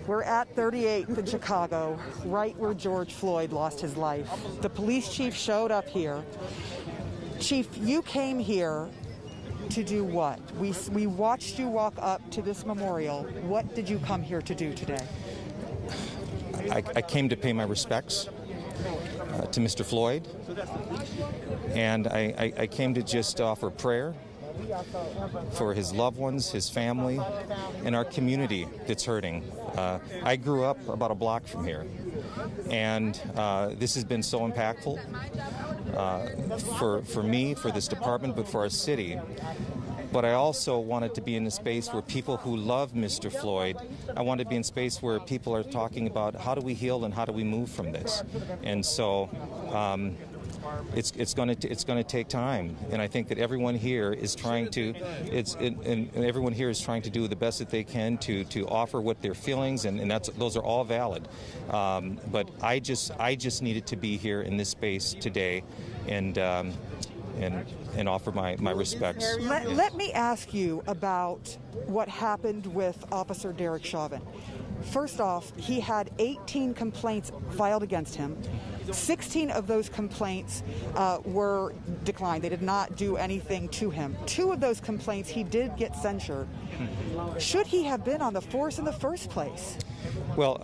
We're at 38th in Chicago, right where George Floyd lost his life. The police chief showed up here. Chief, you came here to do what? We watched you walk up to this memorial. What did you come here to do today? I came to pay my respects to Mr. Floyd, and I came to just offer prayer for his loved ones, his family, and our community that's hurting. I grew up about a block from here, and this has been so impactful for me, for this department, but for our city. But I also wanted to be in a space where people who love Mr. Floyd, I wanted to be in a space where people are talking about how do we heal and how do we move from this. And so it's going to take time, and I think that everyone here is trying to everyone here is trying to do the best that they can to offer what their feelings, and those are all valid. But I just needed to be here in this space today, and offer my respects. Let me ask you about what happened with Officer Derek Chauvin. First off, he had 18 complaints filed against him. 16 of those complaints were declined. They did not do anything to him. 2 of those complaints he did get censured. Should he have been on the force in the first place? Well,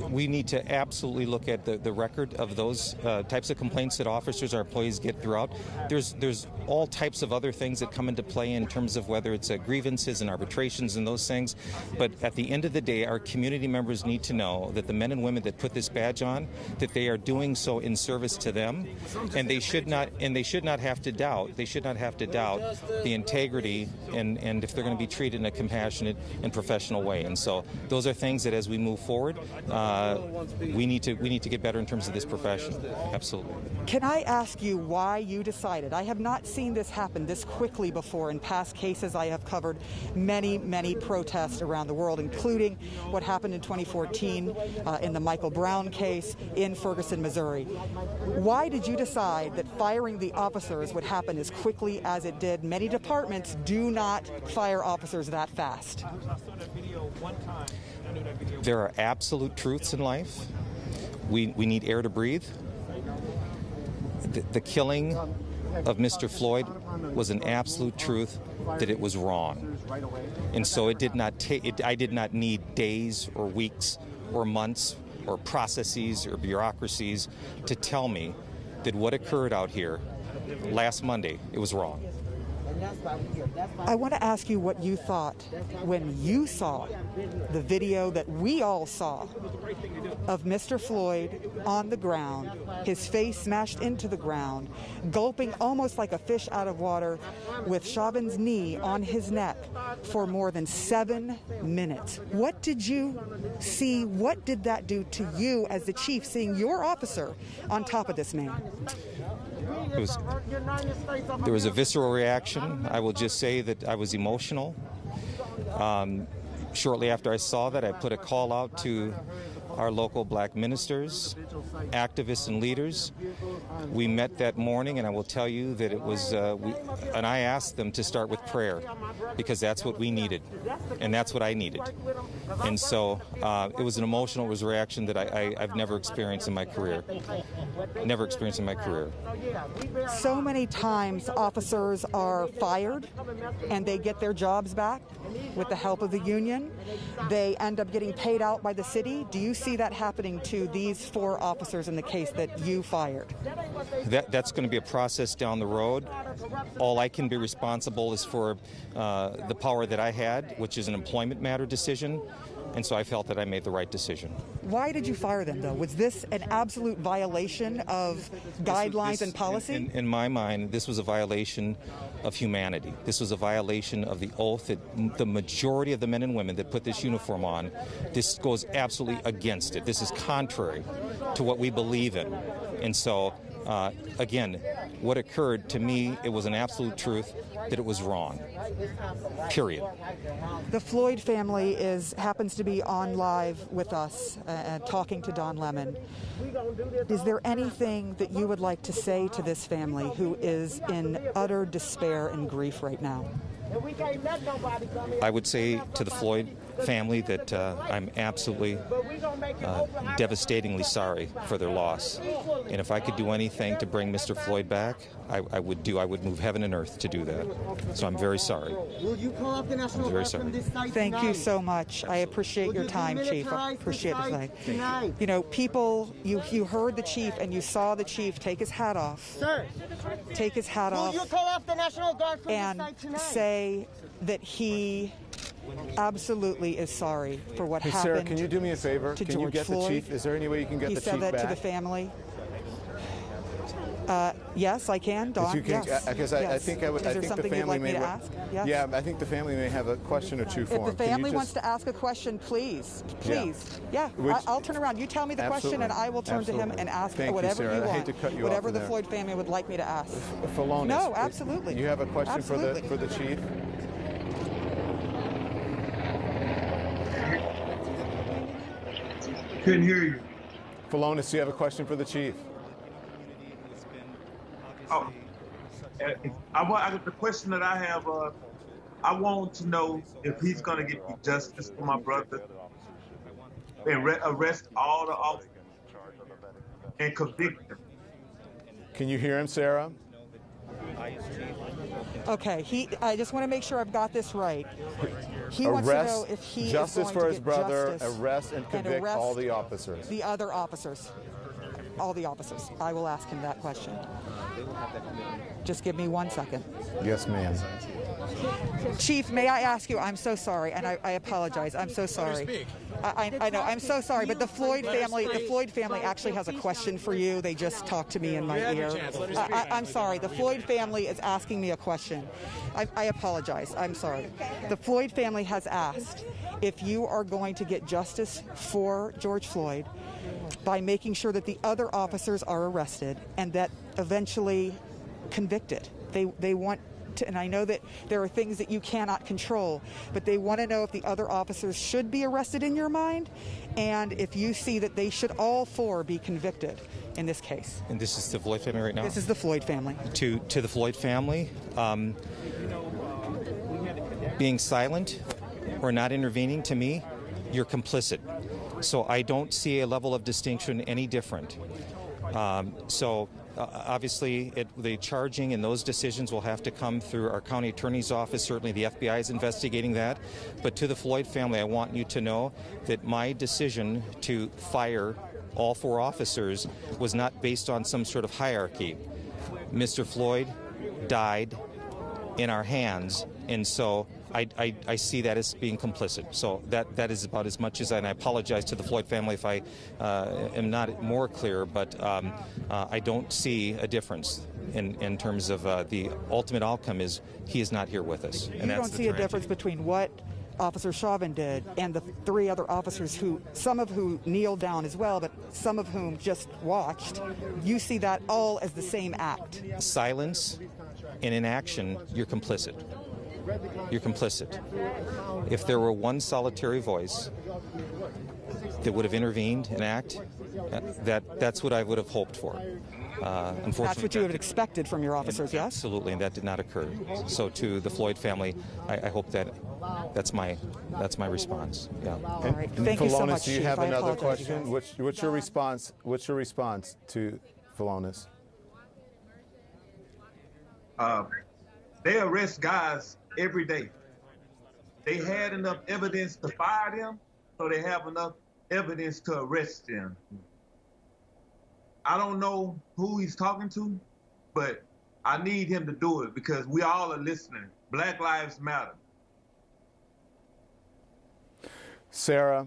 we need to absolutely look at the record of those types of complaints that officers or employees get throughout. There's all types of other things that come into play in terms of whether it's grievances and arbitrations and those things. But at the end of the day, our community members need to know that the men and women that put this badge on, that they are doing so in service to them, and they should not have to doubt. They should not have to doubt the integrity and if they're going to be treated in a compassionate and professional way. And so those are things that as we move forward, we need to get better in terms of this profession. Absolutely. Can I ask you why you decided? I have not seen this happen this quickly before. In past cases, I have covered many protests around the world, including what happened in 2014 in the Michael Brown case in Ferguson, Missouri. Why did you decide that firing the officers would happen as quickly as it did? Many departments do not fire officers that fast. There are absolute truths in life. We need air to breathe. The killing of Mr. Floyd was an absolute truth that it was wrong. And so it did not I did not need days or weeks or months or processes or bureaucracies to tell me that what occurred out here last Monday, it was wrong. I want to ask you what you thought when you saw the video that we all saw of Mr. Floyd on the ground, his face smashed into the ground, gulping almost like a fish out of water, with Chauvin's knee on his neck for more than 7 minutes. What did you see? What did that do to you as the chief, seeing your officer on top of this man? There was a visceral reaction. I will just say that I was emotional. Shortly after I saw that, I put a call out to our local black ministers, activists, and leaders. We met that morning, and I will tell you that it was, and I asked them to start with prayer, because that's what we needed, and that's what I needed. And so it was an emotional reaction that I've never experienced in my career. Never experienced in my career. So many times officers are fired and they get their jobs back with the help of the union. They end up getting paid out by the city. Do you see that happening to these 4 officers in the case that you fired? That's going to be a process down the road. All I can be responsible is for the power that I had, which is an employment matter decision. And so I felt that I made the right decision. Why did you fire them, though? Was this an absolute violation of guidelines and policy? In my mind, this was a violation of humanity. This was a violation of the oath that the majority of the men and women that put this uniform on, this goes absolutely against it. This is contrary to what we believe in. And so, again, what occurred to me, it was an absolute truth that it was wrong. Period. The Floyd family happens to be on live with us, talking to Don Lemon. Is there anything that you would like to say to this family who is in utter despair and grief right now? I would say to the Floyd family that I'm absolutely devastatingly sorry for their loss. And if I could do anything to bring Mr. Floyd back, I would move heaven and earth to do that. So I'm very sorry. I'm very sorry. Thank you so much. I appreciate your time, Chief. I appreciate it tonight. You know, people, you heard the Chief and you saw the Chief take his hat off. Sir, take his hat off. Will you call off the National Guard from and this site tonight? say that he absolutely is sorry for what happened. Sarah, can you do me a favor? To can George you get Floyd? the Chief? Is there any way you can get the Chief back? He said that to the family. Yes, I can, Dawn. Yes. Because I think I would. Is there something you'd like me to ask? Yes. Yeah, I think the family may have a question or two for him. If the family wants to ask a question, please. Yeah. I'll turn around. You tell me the question, and I will turn to him and ask whatever you want. I hate to cut you whatever off the Floyd family would like me to ask. Philonis, no, absolutely. You have a question for the Chief? Couldn't hear you. Philonis, do you have a question for the Chief? Oh, the question that I have, I want to know if he's going to get justice for my brother and arrest all the officers and convict them. Can you hear him, Sarah? Okay, I just want to make sure I've got this right. He wants to know if he justice is going for to his get brother, justice arrest and convict all the officers. The other officers. All the officers. I will ask him that question. Just give me 1 second. Yes, ma'am. Chief, may I ask you, I'm so sorry, and I apologize. I'm so sorry. I know, I'm so sorry, but the Floyd family actually has a question for you. They just talked to me in my ear. I'm sorry. The Floyd family is asking me a question. I apologize. I'm sorry. The Floyd family has asked if you are going to get justice for George Floyd by making sure that the other officers are arrested and that eventually convicted. They want to, and I know that there are things that you cannot control, but they want to know if the other officers should be arrested in your mind, and if you see that they should all four be convicted in this case. And this is the Floyd family right now? This is the Floyd family. To the Floyd family, being silent or not intervening, to me, you're complicit. So I don't see a level of distinction any different. Obviously, the charging and those decisions will have to come through our county attorney's office. Certainly the FBI is investigating that. But to the Floyd family, I want you to know that my decision to fire all four officers was not based on some sort of hierarchy. Mr. Floyd died in our hands, and so I see that as being complicit. So that is about as much as, and I apologize to the Floyd family if I am not more clear, but I don't see a difference in terms of the ultimate outcome is he is not here with us. You don't see a difference between what Officer Chauvin did and the three other officers who, some of who kneeled down as well, but some of whom just watched. You see that all as the same act. Silence and inaction, you're complicit. You're complicit. If there were one solitary voice that would have intervened and act, that's what I would have hoped for. Unfortunately, that's what you would have expected from your officers, yes? Absolutely, and that did not occur. So to the Floyd family, I hope that's my response. Yeah. All right. Thank you so much, do you have Chief. another question? What's your response? What's your response to Philonis? They arrest guys every day. They had enough evidence to fire them, so they have enough evidence to arrest them. I don't know who he's talking to, but I need him to do it because we all are listening. Black Lives Matter. Sarah,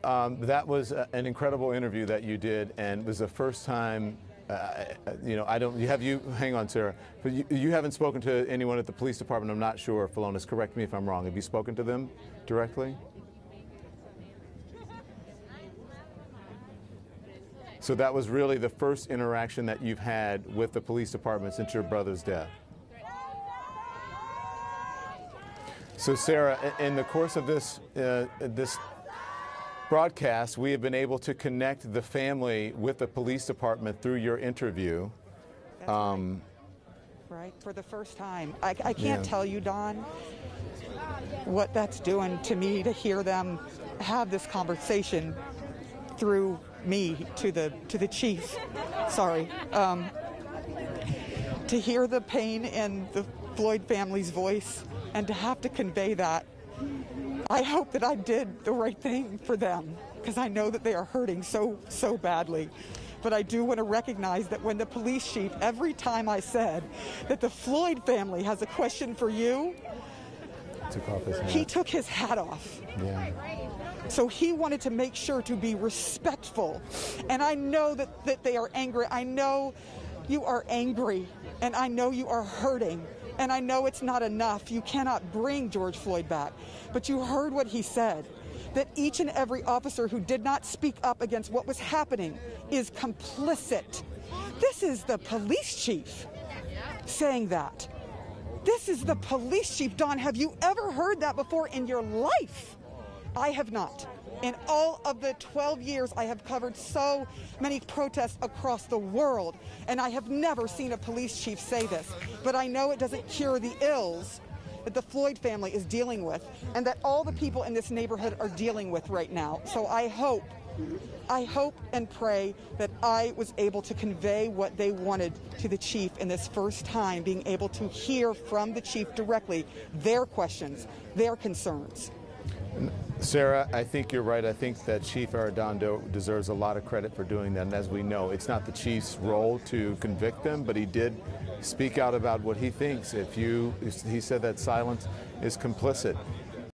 that was an incredible interview that you did, and it was the first time. Hang on, Sarah. But you haven't spoken to anyone at the police department. I'm not sure. Philonis, correct me if I'm wrong. Have you spoken to them directly? So that was really the first interaction that you've had with the police department since your brother's death. So, Sarah, in the course of this broadcast, we have been able to connect the family with the police department through your interview. Right, for the first time. I can't tell you, Don, what that's doing to me to hear them have this conversation through me to the chief. Sorry. To hear the pain in the Floyd family's voice and to have to convey that. I hope that I did the right thing for them, because I know that they are hurting so badly. But I do want to recognize that when the police chief, every time I said that the Floyd family has a question for you, he took his hat off. Yeah. So he wanted to make sure to be respectful. And I know that they are angry. I know you are angry, and I know you are hurting. And I know it's not enough. You cannot bring George Floyd back. But you heard what he said, that each and every officer who did not speak up against what was happening is complicit. This is the police chief saying that. This is the police chief. Don, have you ever heard that before in your life? I have not. In all of the 12 years I have covered so many protests across the world, and I have never seen a police chief say this. But I know it doesn't cure the ills that the Floyd family is dealing with and that all the people in this neighborhood are dealing with right now. So I hope and pray that I was able to convey what they wanted to the chief in this first time, being able to hear from the chief directly their questions, their concerns. Sarah, I think you're right. I think that Chief Arredondo deserves a lot of credit for doing that. And as we know, it's not the chief's role to convict them, but he did speak out about what he thinks. He said that silence is complicit.